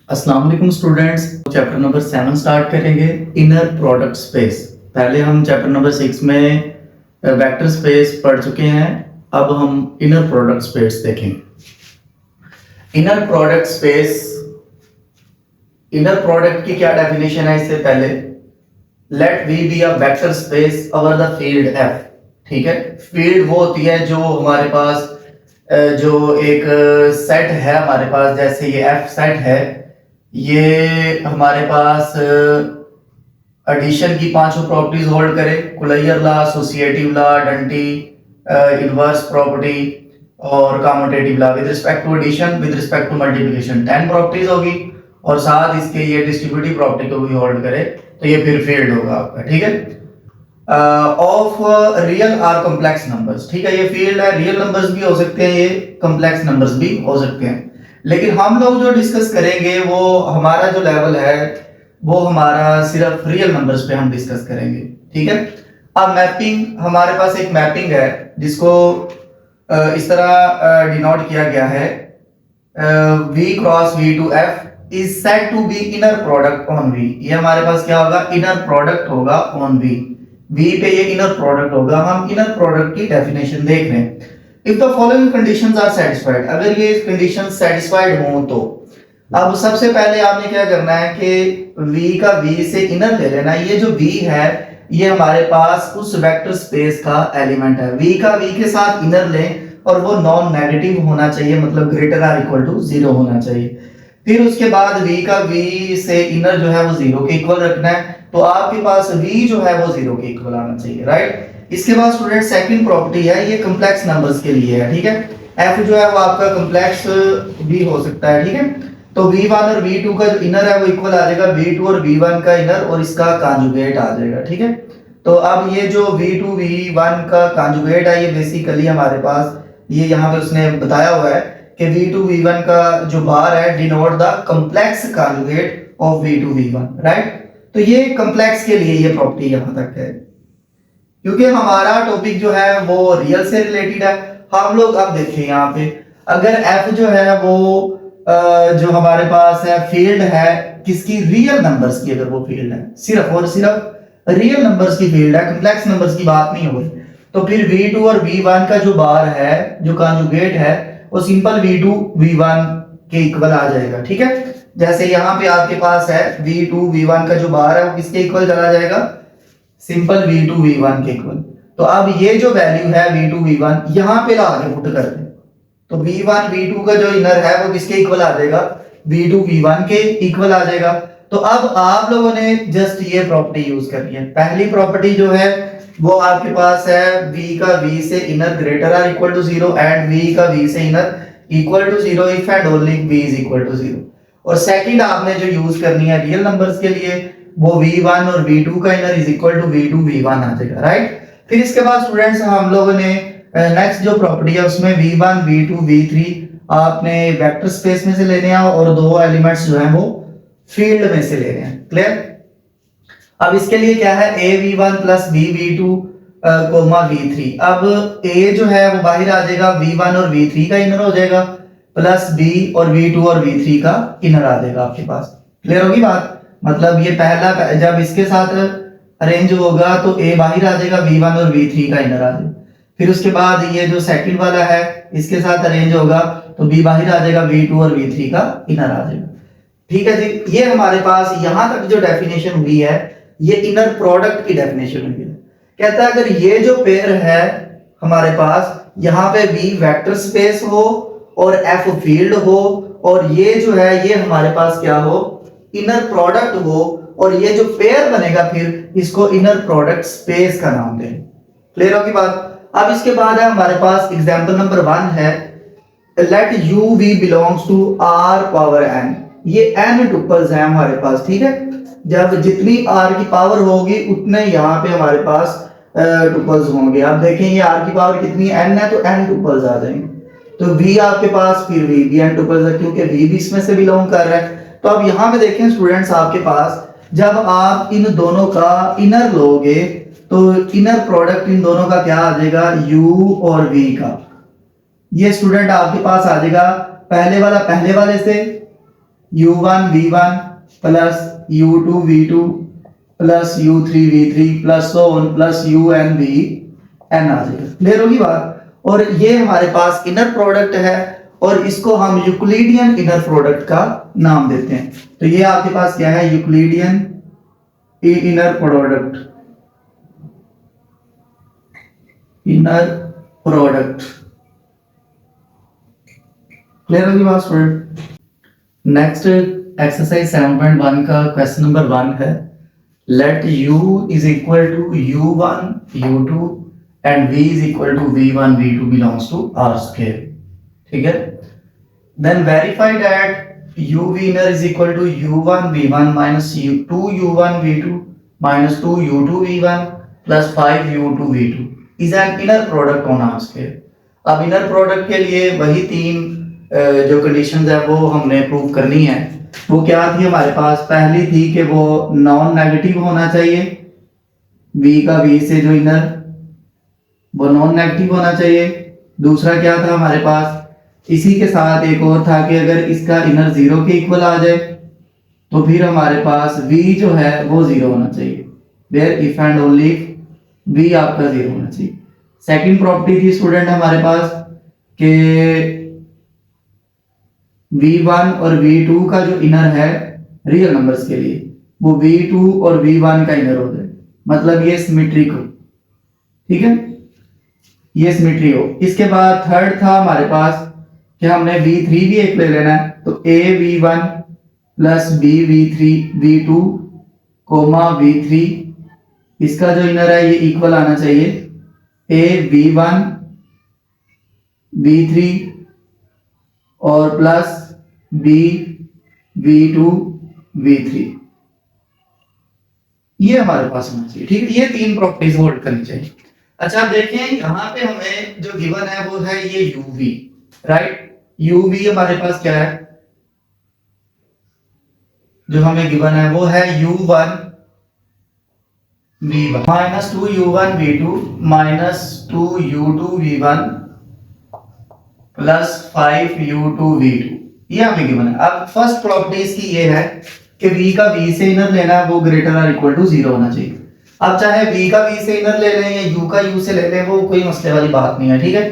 अस्सलाम वालेकुम students. Chapter number 7 start करेंगे, इनर प्रोडक्ट स्पेस। पहले हम चैप्टर नंबर 6 में वेक्टर स्पेस पढ़ चुके हैं। अब हम इनर प्रोडक्ट स्पेस देखेंगे। Inner product space, inner product की क्या डेफिनेशन है इससे पहले, let V be a vector space over the field F. ठीक है, फील्ड वो होती है जो हमारे पास जो एक सेट है हमारे पास, जैसे ये एफ सेट है, ये हमारे पास एडिशन की पांचों प्रॉपर्टीज होल्ड करे, closure law, associative law, identity inverse property और commutative law. With respect to addition, with respect to multiplication 10 properties होगी और साथ इसके ये डिस्ट्रीब्यूटिव प्रॉपर्टी को भी होल्ड करे, तो ये फिर फील्ड होगा आपका। ठीक है, of real or complex numbers. ठीक है, ये फील्ड है, रियल नंबर्स भी हो सकते हैं, ये कॉम्प्लेक्स नंबर्स भी हो सकते हैं। लेकिन हम लोग जो डिस्कस करेंगे वो हमारा जो लेवल है वो हमारा सिर्फ रियल नंबर्स पे हम डिस्कस करेंगे। ठीक है, अब मैपिंग, हमारे पास एक मैपिंग है जिसको इस तरह डिनोट किया गया है, V cross V to F is said to be inner product on V। ये हमारे पास क्या होगा, इनर प्रोडक्ट होगा ऑन V। V पे ये इनर प्रोडक्ट होगा। हम इनर प्रोडक्ट की डेफिनेशन देख रहे हैं। If the following conditions are satisfied, अगर ये कंडीशंस सेटिस्फाइड हों तो अब सबसे पहले आपने क्या करना है कि V का V से इनर ले लेना। ये जो V है ये हमारे पास उस वेक्टर स्पेस का एलिमेंट है। V का V के साथ इनर लें और वो नॉन नेगेटिव होना चाहिए, मतलब ग्रेटर आर इक्वल टू 0 होना चाहिए। फिर उसके बाद V का V से इनर जो है वो 0 के इक्वल रखना है, तो आपके पास V जो है वो 0 के इक्वल आना चाहिए, राइट। इसके बाद स्टूडेंट सेकंड प्रॉपर्टी है, ये कॉम्प्लेक्स नंबर्स के लिए है। ठीक है, F जो है वो आपका कॉम्प्लेक्स भी हो सकता है। ठीक है, तो V1 और V2 का जो इनर है वो इक्वल आ जाएगा V2 और V1 का इनर और इसका कॉन्जुगेट आ जाएगा। ठीक है, तो अब ये जो V2 V1 का कॉन्जुगेट है ये बेसिकली हमारे पास ये यहाँ पे उसने बताया हुआ है कि V2 V1 का जो बार है denote the complex conjugate of V2 V1, right. तो ये कॉम्प्लेक्स के लिए ये प्रॉपर्टी यहाँ तक है, क्योंकि हमारा टॉपिक जो है वो रियल से रिलेटेड है। हम लोग अब देखें यहाँ पे, अगर F जो है वो जो हमारे पास है फील्ड है किसकी, रियल नंबर्स की, अगर वो फील्ड है सिर्फ और सिर्फ रियल नंबर्स की फील्ड है, कॉम्प्लेक्स नंबर्स की बात नहीं हो रही, तो फिर V2 और V1 का जो बार है, जो कॉन्जुगेट है, वो सिंपल V2 V1 के इक्वल आ जाएगा। ठीक है, जैसे यहाँ पे आपके पास है V2 V1 का जो बार है वो किसके इक्वल चला जाएगा, सिंपल V2 V1 के इक्वल। तो अब ये जो वैल्यू है V2 V1 यहाँ पे ला के पुट कर दे, तो V1 V2 का जो इनर है वो किसके इक्वल आ जाएगा, V2 V1 के इक्वल आ जाएगा। तो अब आप लोगों ने जस्ट ये प्रॉपर्टी यूज करनी है। पहली प्रॉपर्टी जो है वो आपके पास है V का V से inner greater or equal to 0 and V का V से inner equal to 0 if and only V is equal to 0। और सेकंड आपने जो यूज करनी है रियल नंबर्स के लिए, वो V1 और V2 का inner is equal to V2 V1 आ जाएगा, राइट। फिर इसके बाद स्टूडेंट्स हम लोगों ने नेक्स्ट जो प्रॉपर्टी है उसमें V1 V2 V3 आपने वेक्टर स्पेस में से लेने हैं और दो एलिमेंट्स जो हैं वो फील्ड में से लेने हैं। क्लियर। अब इसके लिए क्या है, A V1 plus B V2 coma V3। अब A जो है वो बाहर आ जाएगा, V1 और V3 का इनर हो जाएगा, प्लस B और V2 और V3 का इनर आ जाएगा आपके पास। क्लियर होगी बात, मतलब ये पहला जब इसके साथ अरेंज होगा तो A बाहर आ जाएगा, V1 और V3 का इनर आ जाएगा। फिर उसके बाद ये जो सेकंड वाला है इसके साथ अरेंज होगा तो B बाहर आ जाएगा, V2 और V3 का इनर आ जाएगा। ठीक है जी, ये हमारे पास यहां तक जो डेफिनेशन हुई है ये इनर प्रोडक्ट की डेफिनेशन हुई है। कहता है अगर ये जो पेयर है हमारे पास, यहाँ पे V वेक्टर स्पेस हो और F फील्ड हो और ये जो है ये हमारे पास क्या हो, इनर प्रोडक्ट हो, और ये जो पेयर बनेगा फिर इसको इनर प्रोडक्ट स्पेस का नाम दें। क्लियर होगी बात। अब इसके बाद है हमारे पास एग्जांपल नंबर 1 है, let u v belongs to r power n। ये n टुपल्स हैं हमारे पास। ठीक है, जब जितनी r की पावर होगी उतने यहाँ पे हमारे पास टुपल्स होंगे। अब देखें ये r की पावर कितनी n है तो n टुपल्स आ जाएंगे, तो v आपके पास फिर v भी n टुपल्स है क्योंकि v भी इसमें से बिलोंग कर रहा है। तो अब यहाँ पे देखें स्टूडेंट्स, आपके पास जब आप इन दोनों का इनर लोगे तो इनर प्रोडक्ट इन दोनों का क्या आ जाएगा, u और v का। ये स्टूडेंट आपके पास आ जाएगा पहले वाला पहले वाले से u1 v1 plus u2 v2 plus u3 v3 plus so on plus un vn आ जाएगा। क्लियर होगी बात। और ये हमारे पास इनर प्रोडक्ट है और इसको हम यूक्लिडियन इनर प्रोडक्ट का नाम देते हैं। तो ये आपके पास क्या है, Euclidean inner product, inner product. Clear होगी बात स्टूडेंट। नेक्स्ट एक्सरसाइज 7.1 का क्वेश्चन नंबर 1 है, let u is equal to u1 u2 and v is equal to v1 v2 belongs to r square. ठीक है, then verify that u v inner is equal to u1 v1 minus 2 u1 v2 minus 2 u2 v1 plus 5 u2 v2 is an inner product on R square। अब inner product के लिए वही तीन जो conditions है वो हमने प्रूव करनी है। वो क्या थी हमारे पास, पहली थी कि वो नॉन नेगेटिव होना चाहिए, v का v से जो इनर वो नॉन नेगेटिव होना चाहिए। दूसरा क्या था हमारे पास, इसी के साथ एक और था कि अगर इसका इनर 0 के इक्वल आ जाए तो फिर हमारे पास v जो है वो 0 होना चाहिए, where if and only v आपका 0 होना चाहिए। सेकंड प्रॉपर्टी थी स्टूडेंट हमारे पास कि v1 और v2 का जो इनर है रियल नंबर्स के लिए वो v2 और v1 का इनर हो जाए, मतलब ये सिमेट्रिक हो। ठीक है, ये सिमेट्री हो। इसके बाद थर्ड था हमारे पास कि हमने v3 भी एक ले लेना है, तो a v1 plus b v3 v2 coma v3 इसका जो इनर है ये इक्वल आना चाहिए a v1 v3 और प्लस b v2 v3, ये हमारे पास होना चाहिए। ठीक है, ये तीन प्रॉपर्टीज होल्ड करनी चाहिए। अच्छा देखिए यहाँ पे हमें जो गिवन है वो है ये uv, राइट। uv हमारे पास क्या है, जो हमें गिवन है वो है u1 v1 minus 2 u1 v2 minus 2 u2 v1 plus 5 u2 v2, ये हमें गिवन है। अब फर्स्ट प्रॉपर्टी इसकी ये है कि v का v से इनर लेना है वो ग्रेटर और इक्वल टू 0 होना चाहिए। अब चाहे v का v से इनर ले लें या u का u से ले लें वो कोई मसले वाली बात नहीं है। ठीक है,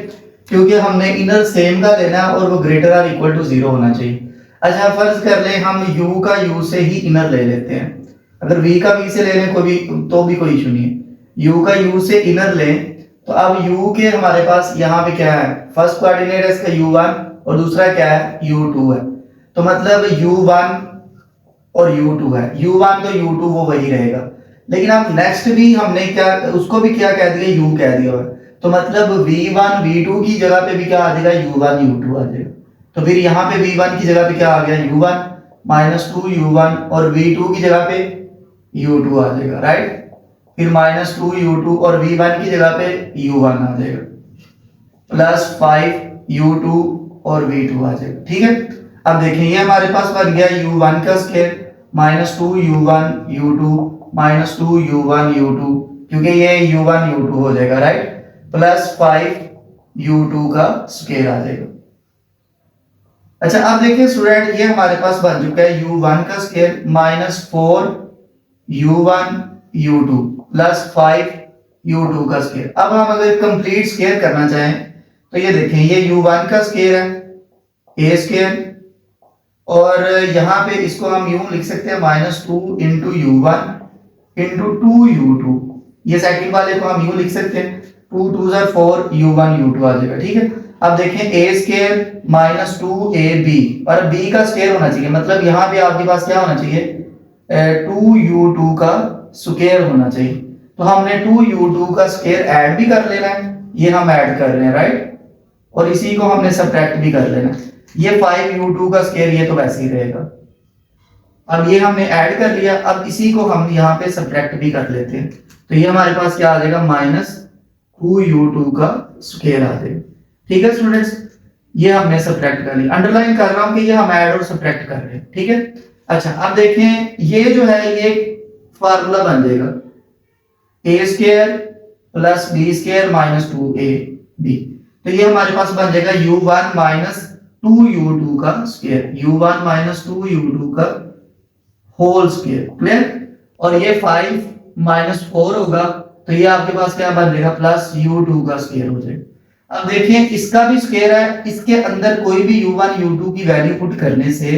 क्योंकि हमने इनर सेम का लेना है और वो ग्रेटर और इक्वल टू 0 होना चाहिए। अच्छा फर्ज कर लें हम u का u से ही इनर ले लेते हैं, अगर v का v से ले लें कोई तो भी कोई इशू नहीं है। u का u से इनर लें तो अब u के हमारे पास यहाँ पे क्या है, फर्स्ट कोऑर्डिनेट है इसका u1 और दूसरा क्या है u2 है, तो मतलब u1 और u2 है, u1 तो u2 वो वही रहेगा। लेकिन अब नेक्स्ट भी हमने क्या उसको भी क्या कह दिया, u कह दिया है, तो मतलब v1 v2 की जगह पे भी क्या आ जाएगा, u1 u2 आ जाएगा। तो फिर यहाँ पे v1 की जगह पे क्या आ गया, u1 माइनस 2 u1 और v2 की जगह पे u2 आ जाएगा, राइट। फिर माइनस 2 u2 और v1 की जगह पे u1 आ जाएगा प्लस 5 u2 और v2 आ जाएगा। ठीक है, अब देखिए ये हमारे पास बन गया u1 का square minus 2 u1 u2 minus 2 u1 u2, क्योंकि ये u1 u2 हो जाएगा, राइट, प्लस 5 u2 का स्क्वायर आ जाएगा। अच्छा अब देखिए स्टूडेंट ये हमारे पास बन चुका है u1 का square minus 4 u1 u2 plus 5 u2 का स्क्वायर। अब हम अगर कंप्लीट स्क्वायर करना चाहें तो ये देखें ये u1 का स्क्वायर है a स्क्वायर और यहाँ पे इसको हम यूं लिख सकते हैं minus 2 into u1 into 2 u2, ये सेकंड वाले को हम यूं लिख सकते हैं 2 2 4 u1 u2 आ जाएगा। ठीक है, अब देखें a स्क्वायर माइनस 2ab और b का स्क्वायर होना चाहिए, मतलब यहाँ पे आपके पास क्या होना चाहिए 2u2 का स्क्वायर होना चाहिए। तो हमने 2u2 का स्क्वायर ऐड भी कर लेना है, ये हम ऐड कर रहे हैं, राइट, और इसी को हमने सब्ट्रैक्ट भी कर लेना। ये 5u2 का स्क्वायर ये तो वैसे ही रहेगा। अब ये हमने ऐड कर लिया, अब इसी को हम यहाँ पे सब्ट्रैक्ट भी कर लेते हैं, तो ये हमारे पास क्या आ जाएगा माइनस 2u2 का स्क्वायर आ जाएगा। ठीक है स्टूडेंट्स, ये हमने सब्ट्रैक्ट कर लिया, अंडरलाइन कर रहा हूं कि ये हम ऐड और सब्ट्रैक्ट कर रहे हैं। ठीक है, अच्छा अब देखें ये जो है ये फार्मूला बन जाएगा a square plus b square minus 2ab, तो ये हमारे पास बन जाएगा u1 माइनस 2u2 का स्क्वायर, u1 माइनस 2u2 का होल स्क्वायर। क्लियर? और ये 5 माइनस 4 होगा, तो ये आपके पास क्या बन जाएगा, प्लस u2 का स्क्वायर हो जाएगा। अब देखिए इसका भी स्क्वायर है, इसके अंदर कोई भी u1 u2 की वैल्यू पुट करने से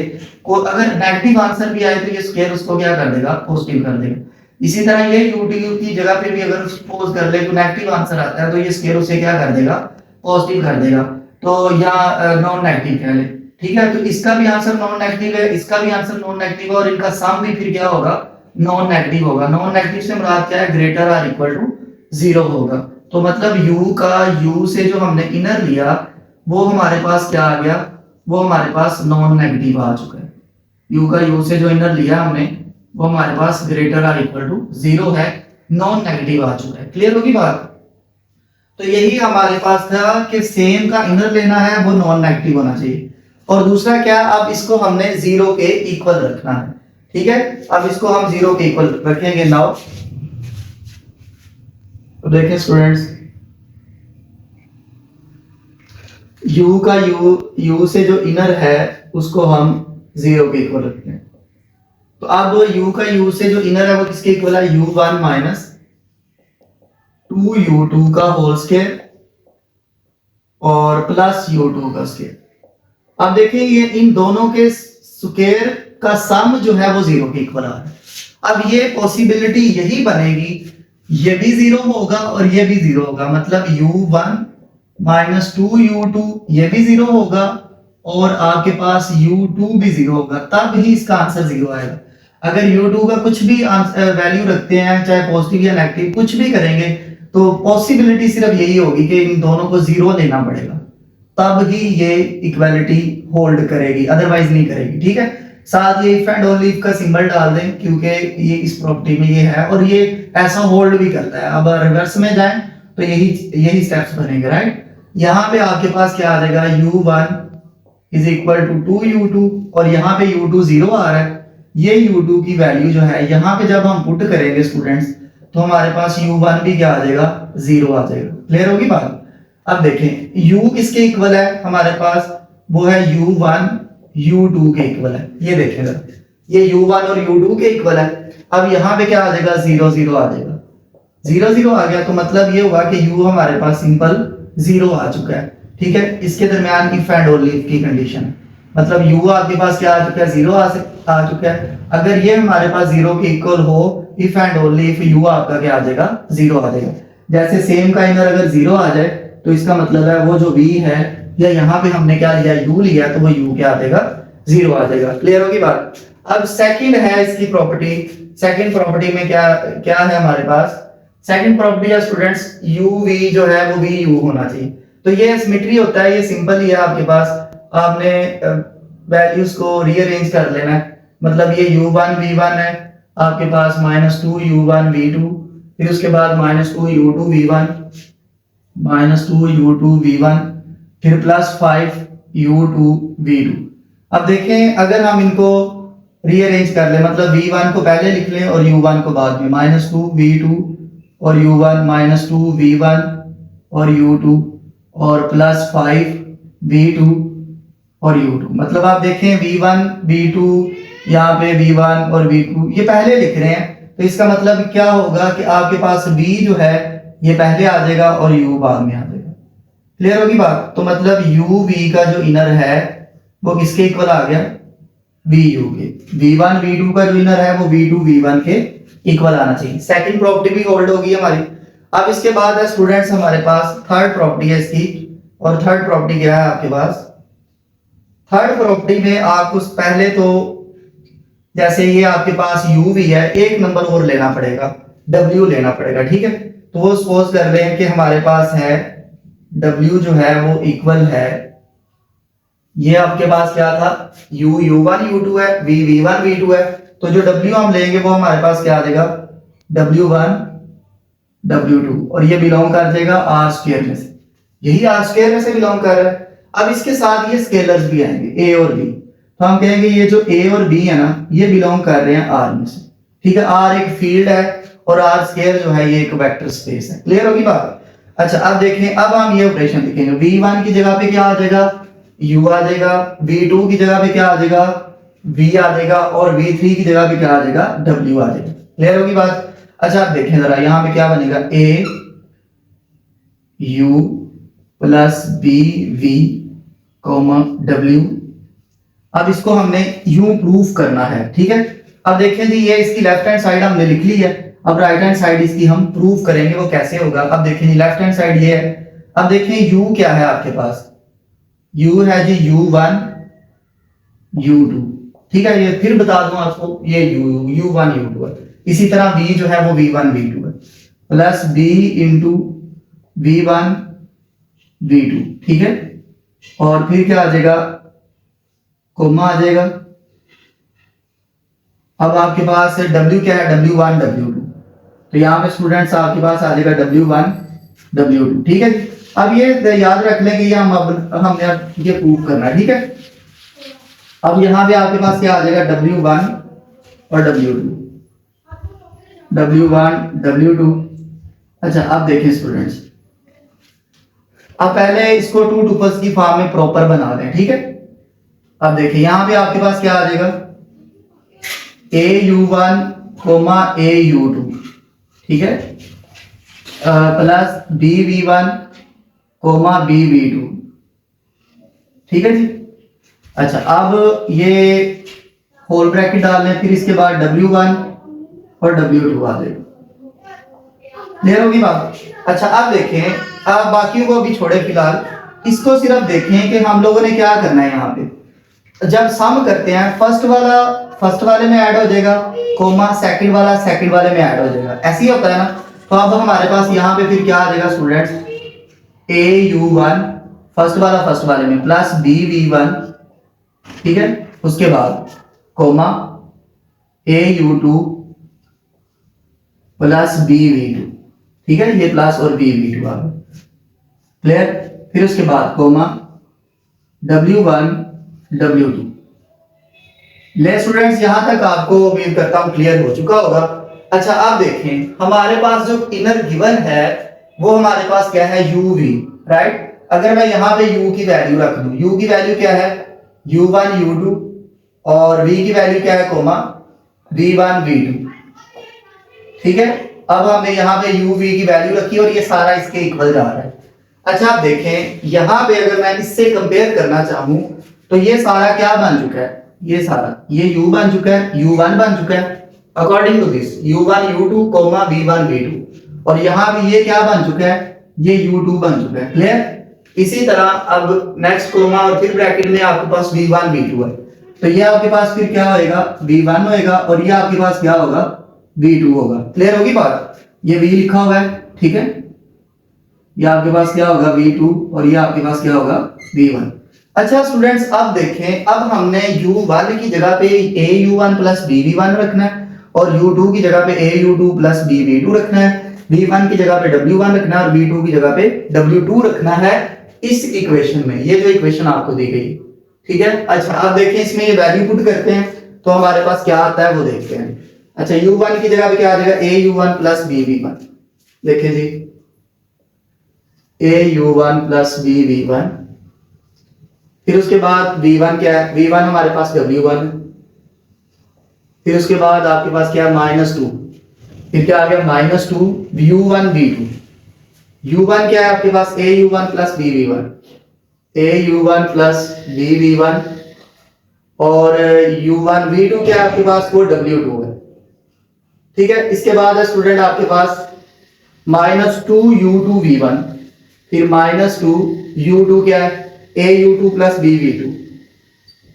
अगर नेगेटिव आंसर भी आए तो ये स्क्वायर उसको क्या कर देगा, पॉजिटिव कर देगा। इसी तरह ये u2 की जगह पे भी अगर सपोज कर ले तो नेगेटिव आंसर आता है तो ये स्क्वायर उसे क्या कर देगा, पॉजिटिव कर देगा। तो यहाँ नॉन नेगेटिव कह ले, ठीक है। तो इसका भी आंसर नॉन नेगेटिव है, इसका भी आंसर नॉन नेगेटिव है, और इनका सम भी फिर क्या होगा, नॉन नेगेटिव होगा। नॉन नेगेटिव से मुराद क्या है, ग्रेटर और इक्वल टू 0 होगा। तो मतलब u का u से जो हमने इनर लिया वो हमारे पास क्या आ गया, वो हमारे पास नॉन नेगेटिव आ चुका है। u का u से जो इनर लिया हमने वो हमारे पास ग्रेटर और इक्वल टू 0 है, नॉन नेगेटिव आ चुका है। क्लियर होगी बात? तो यही हमारे पास था कि सेम का इनर लेना है वो नॉन नेगेटिव होना चाहिए, और दूसरा क्या, अब इसको हमने 0 के इक्वल रखना है। ठीक है, अब इसको हम 0 के इक्वल रखेंगे। नाउ तो देखें स्टूडेंट्स, u का u से जो इनर है उसको हम 0 के इक्वल रखते हैं। तो अब u का u से जो इनर है वो किसके इक्वल है, u1 माइनस 2u2 का होल स्क्वायर और प्लस u2 का स्क्वायर। अब देखिए ये इन दोनों के स्क्वायर का सम जो है वो 0 के इक्वल आ रहा है। अब ये पॉसिबिलिटी यही बनेगी, ये भी 0 होगा और ये भी 0 होगा, मतलब u1 माइनस 2u2 ये भी 0 होगा और आपके पास u2 भी 0 होगा, तब ही इसका आंसर 0 आएगा। अगर u2 का कुछ भी वैल्यू रखते हैं, चाहे पॉजिटिव या नेगेटिव कुछ भी करेंगे, तो पॉसिबिलिटी सिर्फ यही होगी कि इन दोनों को 0 लेना पड़ेगा, तब ही ये इक्वालिटी होल्ड करेगी, अदरवाइज नहीं करेगी। ठीक है, साथ ये इफ एंड ओनली इफ का सिंबल डाल दें क्योंकि ये इस प्रॉपर्टी में ये है और ये ऐसा होल्ड भी करता है। अब रिवर्स में जाएं तो यही स्टेप्स बनेंगे, राइट। यहाँ पे आपके पास क्या आ जाएगा, u1 is equal to 2u2 और यहाँ पे u2 0 आ रहा है। ये u2 की वैल्यू जो है यहाँ पे जब हम पुट करेंगे स्टूडेंट्स तो हमारे पास u1 भी क्या आ जाएगा, 0 आ जाएगा। क्लियर होगी बात? अब देखें u किसके इक्वल है हमारे पास, वो है u1 u2 के इक्वल है। ये देखेगा, ये u1 और u2 के इक्वल है। अब यहाँ पे क्या आ जाएगा, 0 0 आ जाएगा। 0 0 आ गया तो मतलब ये हुआ कि u हमारे पास सिंपल 0 आ चुका है। ठीक है, इसके दरमियान इफ एंड ओनली इफ की कंडीशन है, मतलब u आपके पास क्या आ चुका है, 0 आ चुका है। अगर ये हमारे पास 0 के इक्वल हो, if and only if u आपका क्या आ जाएगा, 0 आ जाएगा। जैसे सेम का इनर अगर 0 आ जाए तो इसका मतलब है वो जो v है, या यहाँ पे हमने क्या लिया, u लिया, तो वो u क्या आ जाएगा, 0 आ जाएगा। क्लियर होगी बात? अब सेकंड है इसकी प्रॉपर्टी। सेकंड प्रॉपर्टी में क्या क्या है हमारे पास, सेकंड प्रॉपर्टी है स्टूडेंट्स, uv जो है वो vu होना चाहिए। तो ये सिमेट्री होता है, ये सिंपल ही है आपके पास, आपने वैल्यूज को रीअरेंज कर लेना है। मतलब ये u1 v1 है आपके पास, माइनस 2u1 v2, फिर उसके बाद minus 2u2 v1, minus 2u2 v1, फिर प्लस 5u2 v2। अब देखें अगर हम इनको रीअरेंज कर ले, मतलब v1 को पहले लिख लें और u1 को बाद में, माइनस 2v2 और u1, माइनस 2v1 और u2 और प्लस 5v2 और u2। मतलब आप देखें v1 v2, यहाँ पे v1 और v2 ये पहले लिख रहे हैं, तो इसका मतलब क्या होगा कि आपके पास v जो है ये पहले आ जाएगा और u बाद में आ जाएगा। क्लियर होगी बात? तो मतलब uv का जो इनर है वो किसके इक्वल आ गया, vu के। v1 v2 का जो इनर है वो v2 v1 के इक्वल आना चाहिए। सेकंड प्रॉपर्टी भी होल्ड होगी हमारी। अब इसके बाद है स्टूडेंट्स हमारे पास थर्ड प्रॉपर्टी है इसकी, और थर्ड प्रॉपर्टी क्या है आपके पास, थर्ड प्रॉपर्टी में आपको पहले तो जैसे ये आपके पास u भी है, एक नंबर और लेना पड़ेगा, w लेना पड़ेगा। ठीक है, तो वो सपोज कर रहे हैं कि हमारे पास है w जो है वो इक्वल है, ये आपके पास क्या था, u1 u2 है, v1 v2 है, तो जो w हम लेंगे वो हमारे पास क्या आ जाएगा, w1 w2, और ये बिलोंग कर जाएगा r स्क्वायर में से, यही r स्क्वायर में से बिलोंग कर रहा है। अब इसके साथ ये स्केलर्स भी आएंगे a और b, तो हम कहेंगे ये जो a और b है ना ये बिलोंग कर रहे हैं r में से। ठीक है, r एक फील्ड है और r स्क्वायर जो है ये एक वेक्टर स्पेस है। क्लियर होगी बात? अच्छा अब देखें, अब हम ये ऑपरेशन लिखेंगे, v1 की जगह पे क्या आ जाएगा, u आ जाएगा, v2 की जगह पे क्या आ जाएगा, v आ जाएगा, और v3 की जगह पे क्या आ जाएगा, w आ जाएगा। क्लियर होगी बात? अच्छा आप देखें जरा यहां पे क्या बनेगा, a u plus b v w। अब इसको हमने यूं प्रूफ करना है, ठीक है। अब देखें जी ये इसकी लेफ्ट हैंड साइड हमने लिख ली है, अब राइट हैंड साइड इसकी हम प्रूफ करेंगे, वो कैसे होगा। अब देखें जी लेफ्ट हैंड साइड ये है, अब देखें u क्या है आपके पास, u है जी u1 u2, ठीक है। ये फिर बता दूं आपको, ये u1 u2 है। इसी तरह v जो है वो v1 v2 है, plus b into v1 v2, ठीक है। और फिर क्या आ जाएगा, कोमा आ जाएगा। अब आपके पास w क्या है, w1 w2, तो यहाँ पे स्टूडेंट्स आपके पास आ जाएगा w1 w2, ठीक है। अब ये याद रख लें कि ये हमने ये प्रूव करना है, ठीक है। अब यहाँ पे आपके पास क्या आ जाएगा, w1 और w1 w2। अच्छा अब देखें स्टूडेंट्स, अब पहले इसको टू टुपल्स की फॉर्म में प्रॉपर बना दें, ठीक है। अब देखिए यहाँ पे आपके पास क्या आ जाएगा, au1 au2, ठीक है, प्लस bv1 bv2, ठीक है जी। अच्छा अब ये होल ब्रैकेट डाल लें, फिर इसके बाद w1 और w2 आ जाएगा। क्लियर होगी बात? अच्छा अब देखें, अब बाकियों को भी छोड़े फिलहाल, इसको सिर्फ देखें कि हम लोगों ने क्या करना है। यहाँ पे जब सम करते हैं फर्स्ट वाला फर्स्ट वाले में ऐड हो जाएगा, कोमा सेकंड वाला सेकंड वाले में ऐड हो जाएगा, ऐसे ही होता है ना। तो अब हमारे पास यहाँ पे फिर क्या आ जाएगा स्टूडेंट्स, au1 फर्स्ट वाला फर्स्ट वाले में प्लस bv1, ठीक है, उसके बाद कोमा au2 प्लस bv2, ठीक है, ये प्लस और bv2 आ गया। क्लियर? फिर उसके बाद कोमा w1 w2। ले स्टूडेंट्स यहां तक आपको उम्मीद करता हूं क्लियर हो चुका होगा। अच्छा आप देखें हमारे पास जो इनर गिवन है वो हमारे पास क्या है, uv, राइट। अगर मैं यहां पे u की वैल्यू रख दूं, u की वैल्यू क्या है, u1 u2, और v की वैल्यू क्या है, कोमा v1 v2, ठीक है। अब हमने यहाँ पे u v की वैल्यू रखी और ये सारा इसके इक्वल जा रहा है। अच्छा आप देखें यहाँ पे अगर मैं इससे कंपेयर करना चाहूं तो ये सारा क्या बन चुका है, ये सारा ये u बन चुका है, u1 बन चुका है according to this, u1 u2 v1 v2, और यहाँ भी ये क्या बन चुका है, ये u2 बन चुका है। क्लियर? इसी तरह अब नेक्स्ट कोमा और फिर ब्रैकेट में आपके पास v1 v2 है, तो ये आपके पास फिर क्या होएगा, v1 होएगा, और ये आपके पास क्या होगा, v2 होगा। क्लियर होगी बात? ये v लिखा हुआ है, ठीक है, ये आपके पास क्या होगा v2, और ये आपके पास क्या होगा v1। अच्छा स्टूडेंट्स अब देखें, अब हमने u1 की जगह पे au1 प्लस bv1 रखना है, और u2 की जगह पे au2 प्लस bv2 रखना है, v1 की जगह पे w1 रखना है, और v2 की जगह पे w2 रखना है इस इक्वेशन में, ये जो इक्वेशन आपको दी गई, ठीक है। अच्छा अब देखें इसमें ये वैल्यू पुट करते हैं तो हमारे पास क्या आता है वो देखते हैं। अच्छा u1 की जगह पे क्या आ जाएगा, au1 प्लस bv1, देखिए जी au1 प्लस bv1, फिर उसके बाद v1 क्या है, v1 हमारे पास w1, फिर उसके बाद आपके पास क्या है -2, फिर क्या आ गया -2 u1 v2, u1 क्या है आपके पास au1 plus bv1, au1 plus bv1, और u1 v2 क्या है आपके पास, वो w2 है, ठीक है। इसके बाद है स्टूडेंट आपके पास -2 u2 v1, फिर -2 u2 क्या है au2 plus bv2,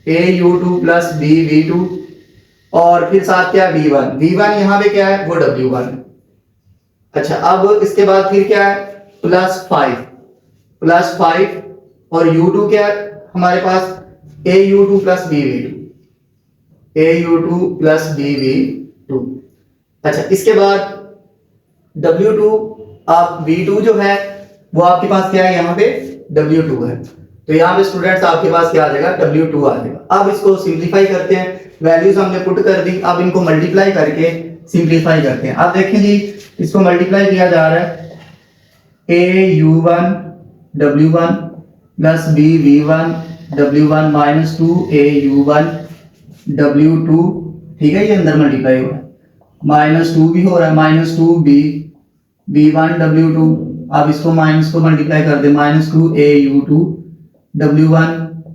au2 plus bv2, और फिर साथ क्या है v1 यहाँ पे क्या है वो w1। अच्छा अब इसके बाद फिर क्या है +5 और u2 क्या है हमारे पास au2 प्लस bv2। अच्छा इसके बाद w2, आप v2 जो है वो आपके पास क्या है, यहाँ पे w2 है, तो यहाँ पे स्टूडेंट्स आपके पास क्या आ जाएगा, w2 आ जाएगा। अब इसको सिंपलीफाई करते हैं, वैल्यूज हमने पुट कर दी, अब इनको मल्टीप्लाई करके सिंपलीफाई करते हैं। अब देखें जी इसको मल्टीप्लाई किया जा रहा है au1 w1 plus bv1 W1 minus 2 AU1 W2, ठीक है, ये अंदर मल्टीप्लाई हो रहा है, माइनस 2 भी हो रहा है, माइनस 2 B1 W2, अब इसको माइनस को मल्टीप्लाई कर दे, minus 2 AU2 W1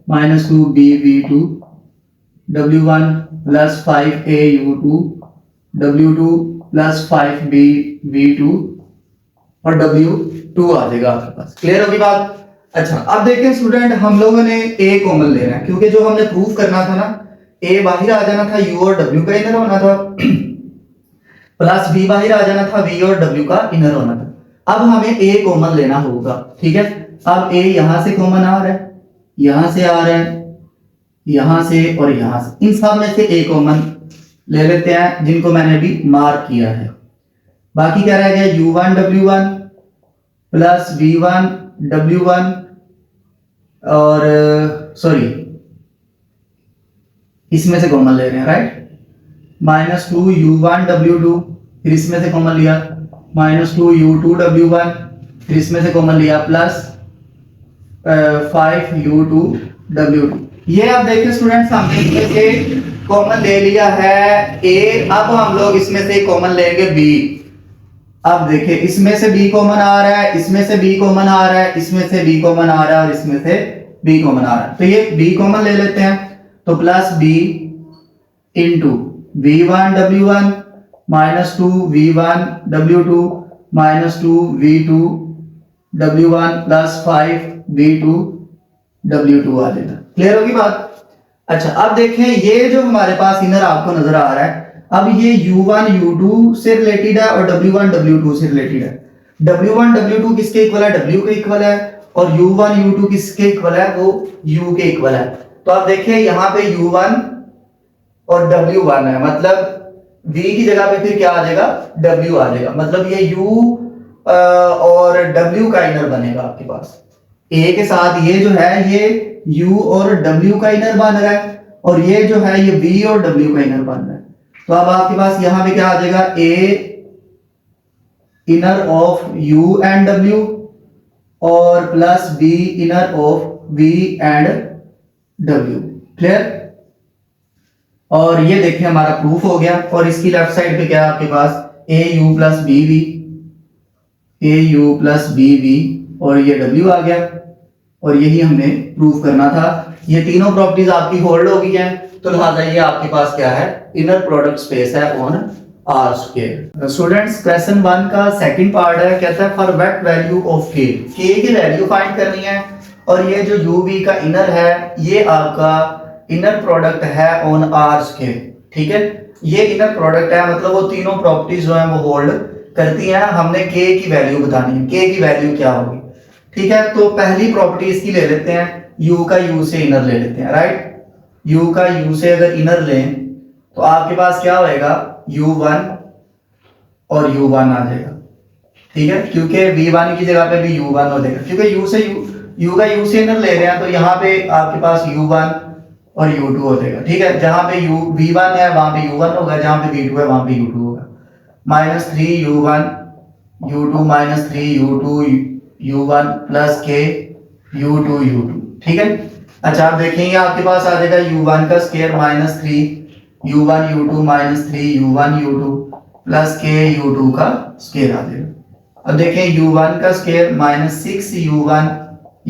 minus 2 BV2 W1 plus 5 AU2 W2 plus 5 BV2 और W2 आ जाएगा आपके पास। क्लियर होगी बात? अच्छा, अब देखें स्टूडेंट, हम लोगों ने A कॉमन लेना है, क्योंकि जो हमने प्रूफ करना था ना, A बाहर आ जाना था, U और W का इनर होना था, प्लस B बाहर आ जाना था, V और W का इनर होना था। अब हमें A कॉमन लेना होगा, ठीक है। अब A यहां से कॉमन आ रहा है, यहां से आ रहा है, यहां से और यहां से, इन सब में से A कॉमन ले लेते हैं, जिनको मैंने अभी मार्क किया है। बाकी क्या रह गया, U1 W1 plus V1 W1 और सॉरी इसमें से कॉमन ले रहे हैं, राइट, माइनस 2 U1 W2, फिर इसमें से कॉमन लिया, माइनस 2 U2 W1, फिर इसमें से कॉमन लिया, प्लस 5 U2 W2। ये आप देखिए स्टूडेंट्स, हमने इसमें से कॉमन ले लिया है A, अब हम लोग इसमें से कॉमन लेंगे B। अब देखिए, इसमें से B कॉमन आ रहा है, इसमें से B कॉमन आ रहा है, इसमें से B कॉमन आ रहा है और इसमें से B कॉमन आ रहा है, तो ये B कॉमन ले लेते हैं, तो plus B into V1 W1 minus 2 V1 W2 minus 2 V2 W1 plus 5 V2 W2 आ जाएगा। क्लियर होगी बात? अच्छा, अब देखें, ये जो हमारे पास इनर आपको नजर आ रहा है, अब ये U1 U2 से रिलेटेड है और W1 W2 से रिलेटेड है। W1 W2 किसके इक्वल है, W के इक्वल है, और U1 U2 किसके इक्वल है, वो U के इक्वल है। तो आप देखिए यहाँ पे U1 और W1 है, मतलब V की जगह पे फिर क्या आ जाएगा, W आ जाएगा, मतलब ये U और W का इनर बनेगा आपके पास। A के साथ ये जो है, ये U और W का इनर बन रहा है, और ये जो है ये V और W का इनर बन रहा है। तो अब आपके पास यहां पे क्या आ जाएगा, A inner of U and W और plus B inner of V and W। Clear? और ये देखिए हमारा प्रूफ हो गया, और इसकी लेफ्ट साइड पे क्या है आपके पास, AU plus BV, AU plus BV, और ये W आ गया, और यही हमने प्रूफ करना था। ये तीनों प्रॉपर्टीज आपकी होल्ड हो गई हैं, तो लिहाजा ये आपके पास क्या है, इनर प्रोडक्ट स्पेस है on R square. Students, question 1 का सेकंड पार्ट है, कहता है for what value of k की वैल्यू फाइंड करनी है, और ये जो UV का इनर है, ये आपका इनर प्रोडक्ट है ऑन आर स्क्वायर, ठीक है। ये इनर प्रोडक्ट है, मतलब वो तीनों प्रॉपर्टीज जो है वो होल्ड करती हैं। हमने k की वैल्यू बतानी है, k की वैल्यू क्या होगी, ठीक है। तो पहली प्रॉपर्टी इसकी ले लेते हैं, U का U से इनर ले लेते हैं, राइट। U का U से अगर इनर लें तो आपके पास क्या होएगा, U1 और U1 आ जाएगा, ठीक है, क्योंकि V1 की जगह पे भी U1 हो जाएगा, क्योंकि U का U से इनर ले रहे हैं, तो यहाँ पे आपके पास U1 और U2 हो जाएगा, ठीक है। जहां पे V1 है वहां पे U1 होगा, जहां पे V2 है वहां पे U2 होगा, minus 3 U1 U2 minus 3 U2 U1 plus K U2 U2, ठीक है। अच्छा, आप देखेंगे आपके पास आ जाएगा U1 का square minus 3 U1 U2 minus 3 U1 U2 plus K U2 का स्क्वायर आ जाएगा। अब देखें U1 का square minus 6 U1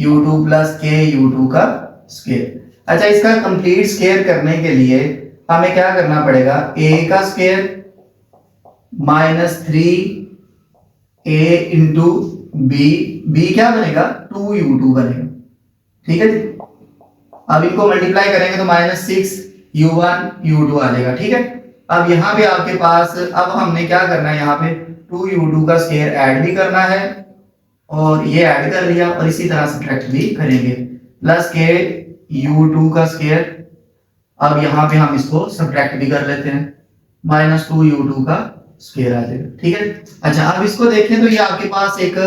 U2 plus K U2 का स्क्वायर। अच्छा, इसका कंप्लीट स्क्वायर करने के लिए हमें क्या करना पड़ेगा, A का square minus 3A into B क्या बनेगा, 2U2 बनेगा, ठीक है जी। अब इनको मल्टीप्लाई करेंगे तो माइनस 6 U1 U2 आ जाएगा, ठीक है। अब यहाँ पे आपके पास, अब हमने क्या करना है, यहाँ पे 2U2 का स्क्वायर ऐड भी करना है, और ये ऐड कर लिया, और इसी तरह सब्ट्रैक्ट भी करेंगे, प्लस K U2 का स्क्वायर। अब यहाँ पे हम इसको सब्ट्रैक्ट भी कर लेते हैं, माइनस 2U2 का स्क्वायर आ जाएगा, ठीक है। अच्छा, अब इसको देखें तो ये आपके पास एक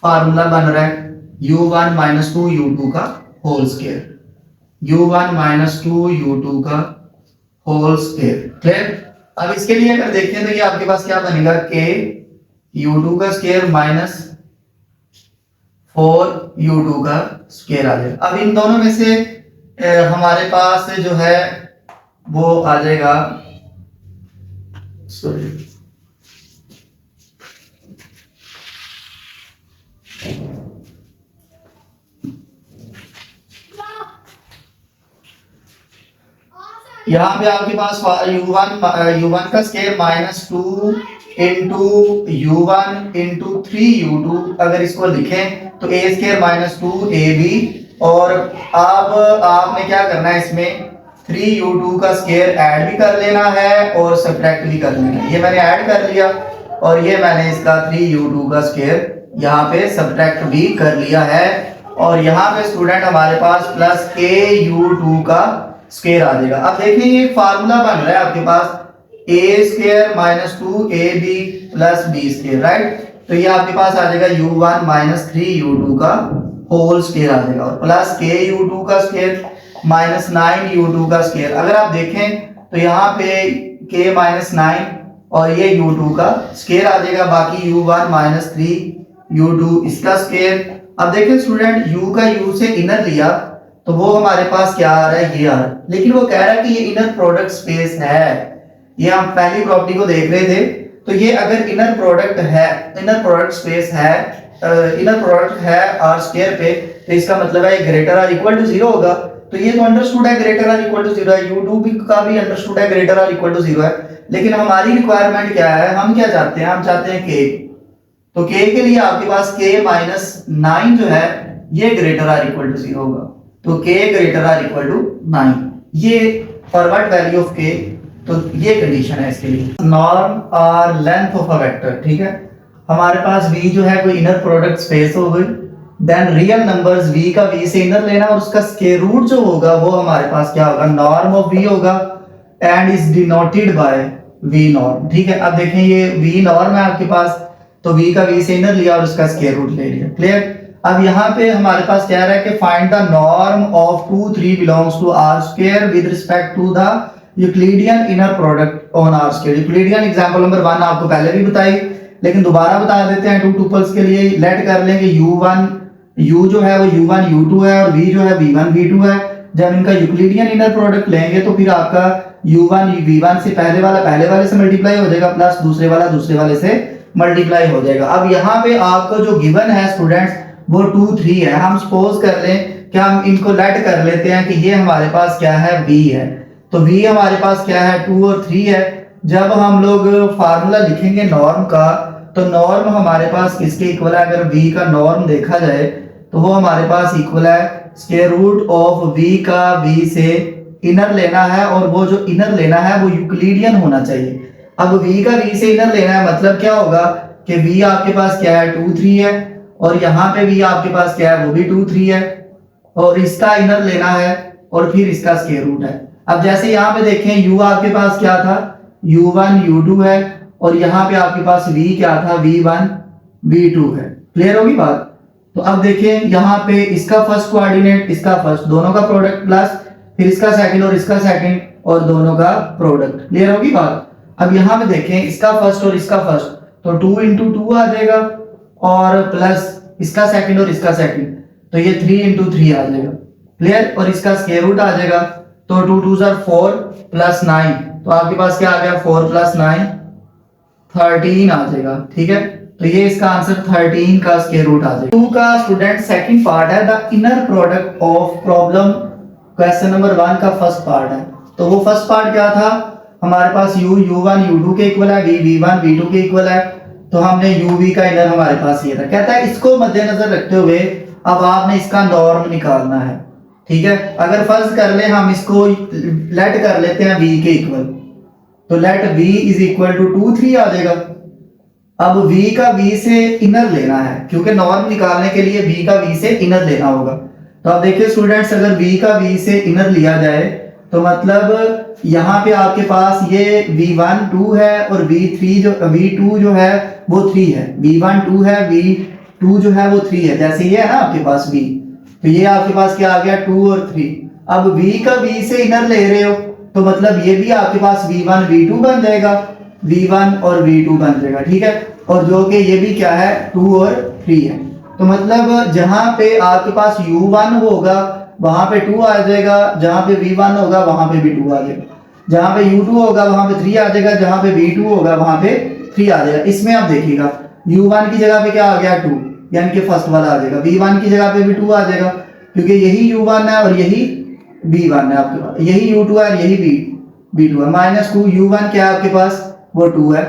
फार्मूला बन रहा है, U1 माइनस 2U2 का whole square, U1 minus 2U2 का होल स्क्वायर। क्लियर? अब इसके लिए अगर देखें तो ये आपके पास क्या बनेगा, K U2 का स्क्वायर माइनस 4u2 का स्क्वायर आ जाएगा। अब इन दोनों में से हमारे पास जो है वो आ जाएगा, सॉरी यहाँ पे आपके पास u1 का square -2 into u1 into 3u2, अगर इसको लिखें तो a स्क्वायर -2ab, और अब आपने क्या करना है, इसमें 3u2 का स्क्वायर ऐड भी कर लेना है और सब्ट्रैक्ट भी कर लेना है। ये मैंने ऐड कर लिया और ये मैंने इसका 3u2 का स्क्वायर यहाँ पे सब्ट्रैक्ट भी कर लिया है, और यहाँ पे स्टूडेंट हमारे पास प्लस ku2 का स्क्वायर आ जाएगा। अब देखिए ये फार्मूला बन रहा है आपके पास a square -2ab plus b square, right. तो ये आपके पास आ जाएगा u1 -3u2 का होल स्क्वायर आ जाएगा, और प्लस ku2 का स्क्वायर -9u2 का स्क्वायर। अगर आप देखें तो यहाँ पे k -9 और ये u2 का स्क्वायर आ जाएगा, बाकी u1 -3u2 इसका स्क्वायर। अब देखें स्टूडेंट, u का u से इनर लिया तो वो हमारे पास क्या आ रहा है, ये आ रहा है, लेकिन वो कह रहा है कि ये इनर प्रोडक्ट स्पेस है। ये हम पहली प्रॉपर्टी को देख रहे थे, तो ये अगर इनर प्रोडक्ट है, इनर प्रोडक्ट स्पेस है, इनर प्रोडक्ट है आर स्क्वायर पे, तो इसका मतलब है ग्रेटर आर इक्वल टू 0 होगा। तो ये तो अंडरस्टूड है ग्रेटर आर इक्वल टू 0 है, u2 भी का भी अंडरस्टूड है ग्रेटर आर इक्वल टू 0 है, लेकिन हमारी रिक्वायरमेंट क्या है, हम क्या चाहते हैं, हम चाहते हैं k। तो k के लिए आपके पास k - 9 जो है ये ग्रेटर आर इक्वल टू 0 होगा, तो k greater or equal to 9, ये फॉरवर्ड वैल्यू ऑफ k। तो ये कंडीशन है इसके लिए। Norm or length of a vector, ठीक है, हमारे पास v जो है कोई इनर प्रोडक्ट स्पेस हो गई, देन रियल नंबर्स v का v से इनर लेना, और उसका स्क्वायर रूट जो होगा वो हमारे पास क्या होगा, नॉर्म ऑफ v होगा, and is denoted by v norm, ठीक है। अब देखें ये v नॉर्म है आपके पास, तो v का v से इनर लिया और उसका स्क्वायर रूट ले लिया, क्लियर। अब यहाँ पे हमारे पास क्या रहा है कि find the norm of 2 3 belongs to R square with respect to the Euclidean inner product on R square. Euclidean example number 1 आपको पहले भी बताई, लेकिन दोबारा बता देते हैं। 2 टुपल्स के लिए लेट कर लेंगे u1 u जो है वो u1 u2 है और v जो है v1 v2 है। जब इनका यूक्लिडियन इनर प्रोडक्ट लेंगे तो फिर आपका u1 v1 से पहले वाले से मल्टीप्लाई हो जाएगा, प्लस दूसरे वाले से मल्टीप्लाई हो जाएगा। अब यहाँ पे आपको जो गिवन है स्टूडेंट्स वो 2 3 है। हम सपोज कर लें कि हम इनको लेट कर लेते हैं कि ये हमारे पास क्या है, v है, तो v हमारे पास क्या है 2 और 3 है। जब हम लोग फार्मूला लिखेंगे नॉर्म का, तो नॉर्म हमारे पास किसके इक्वल है, अगर v का नॉर्म देखा जाए तो वो हमारे पास इक्वल है स्क्वायर रूट ऑफ v का v से इनर लेना है, और वो जो इनर लेना है वो यूक्लिडियन होना चाहिए। अब v का v से इनर लेना है, मतलब क्या होगा कि v आपके पास क्या है 2 3 है, और यहाँ पे भी आपके पास क्या है वो भी 2 3 है, और इसका इनर लेना है और फिर इसका स्क्वायर रूट है। अब जैसे यहाँ पे देखें u आपके पास क्या था, u1 u2 है, और यहाँ पे आपके पास v क्या था, v1 v2 है। क्लियर होगी बात। तो अब देखें यहाँ पे इसका फर्स्ट कोऑर्डिनेट, इसका फर्स्ट, दोनों का प्रोडक्ट, प्लस फिर इसका सेकंड और इसका सेकंड और दोनों का प्रोडक्ट। क्लियर होगी बात। अब यहाँ पे देखें इसका फर्स्ट और इसका फर्स्ट, तो 2 into 2 आ जाएगा, और प्लस इसका सेकंड और इसका सेकंड, तो ये 3 into 3 आ जाएगा। क्लियर। और इसका स्क्वायर रूट आ जाएगा, तो 2 2s are 4 प्लस 9, तो आपके पास क्या आ गया 4 प्लस 9 13 आ जाएगा। ठीक है, तो ये इसका आंसर 13 का स्क्वायर रूट आ जाएगा। 2 का स्टूडेंट सेकंड पार्ट है, the inner product of problem question number 1 का फर्स्ट पार्ट है। तो वो फर्स्ट पार्ट क्या था, हमारे पास u1 u2 के इक्वल है, v1 v2 के इक्वल है, तो हमने uv का इनर हमारे पास ये था। कहता है इसको मद्देनजर रखते हुए अब आपने इसका नॉर्म निकालना है। ठीक है, अगर फर्ज कर ले हम इसको लेट कर लेते हैं v के इक्वल, तो let v is equal to 2 3 आ जाएगा। अब v का v से इनर लेना है, क्योंकि नॉर्म निकालने के लिए v का v से इनर लेना होगा। तो आप देखिए स्टूडेंट्स, अगर v का v से इनर लिया जाए तो मतलब यहाँ पे आपके पास ये v1 2 है और v2 जो है वो 3 है, v1 2 है, v2 जो है वो 3 है। जैसे ये है ना आपके पास v, तो ये आपके पास क्या आ गया 2 और 3। अब v का v से इनर ले रहे हो तो मतलब ये भी आपके पास v1 v2 बन जाएगा, v1 और v2 बन जाएगा। ठीक है, और जो कि ये भी क्या है 2 और 3 है। तो मतलब जहां पे आपके पास u1 होगा वहां पे 2 आ जाएगा, जहां पे v1 होगा वहां पे भी 2 आ जाएगा, जहां पे u2 होगा वहां पे 3 आ जाएगा, जहां पे v2 होगा वहां पे 3 आ जाएगा। इसमें आप देखिएगा u1 की जगह पे क्या आ गया 2, यानी कि फर्स्ट वाला आ जाएगा। v1 की जगह पे भी 2 आ जाएगा क्योंकि यही u1 है और यही v1 है आपके पास, यही u2 है और यही v2 है। -2 u1 क्या है आपके पास, वो 2 है,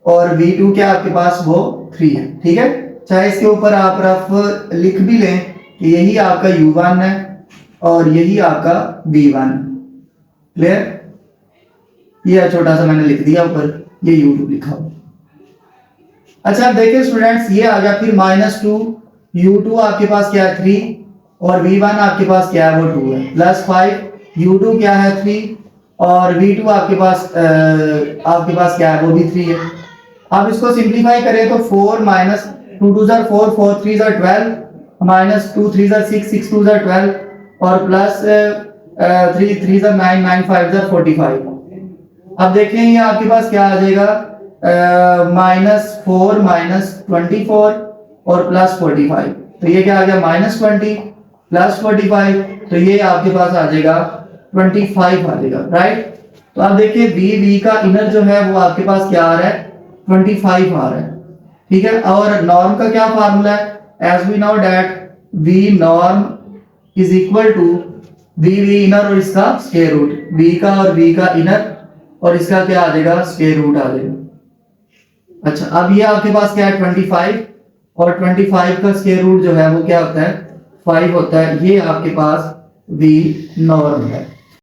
और v2 क्या आपके पास, वो 3 है। ठीक है, चाहे इसके ऊपर आप रफ लिख भी लें कि यही आपका u1 है और यही आपका v1। क्लियर, ये छोटा सा मैंने लिख दिया ऊपर, ये u2 लिखा हुआ। अच्छा देखिए स्टूडेंट्स, ये आ गया। फिर -2 u2 आपके पास क्या है 3 और v1 आपके पास क्या है, वो 2 है, +5 u2 क्या है 3 और v2 आपके पास क्या है, वो भी 3 है। अब इसको सिंप्लीफाई करें तो 4 - 2 2 4 4 3 12 -2 3 6 6 2 12 और प्लस 3 3 9 9 5 45। अब देखें ये आपके पास क्या आ जाएगा, -4 -24 और +45। तो ये क्या आ गया, -20 +45, तो ये आपके पास आ जाएगा 25 आ जाएगा, राइट। तो आप देखिए v का इनर जो है वो आपके पास क्या आ रहा है, 25 आ रहा है। ठीक है, और नॉर्म का क्या फार्मूला है, as we know that v norm is equal to v inner और इसका स्क्वायर रूट, v का और v का इनर और इसका क्या आ जाएगा, स्क्वायर रूट आ जाएगा। अच्छा, अब ये आपके पास क्या है 25 और 25 का स्क्वायर रूट जो है वो क्या होता है 5 होता है। ये आपके पास v नॉर्म है।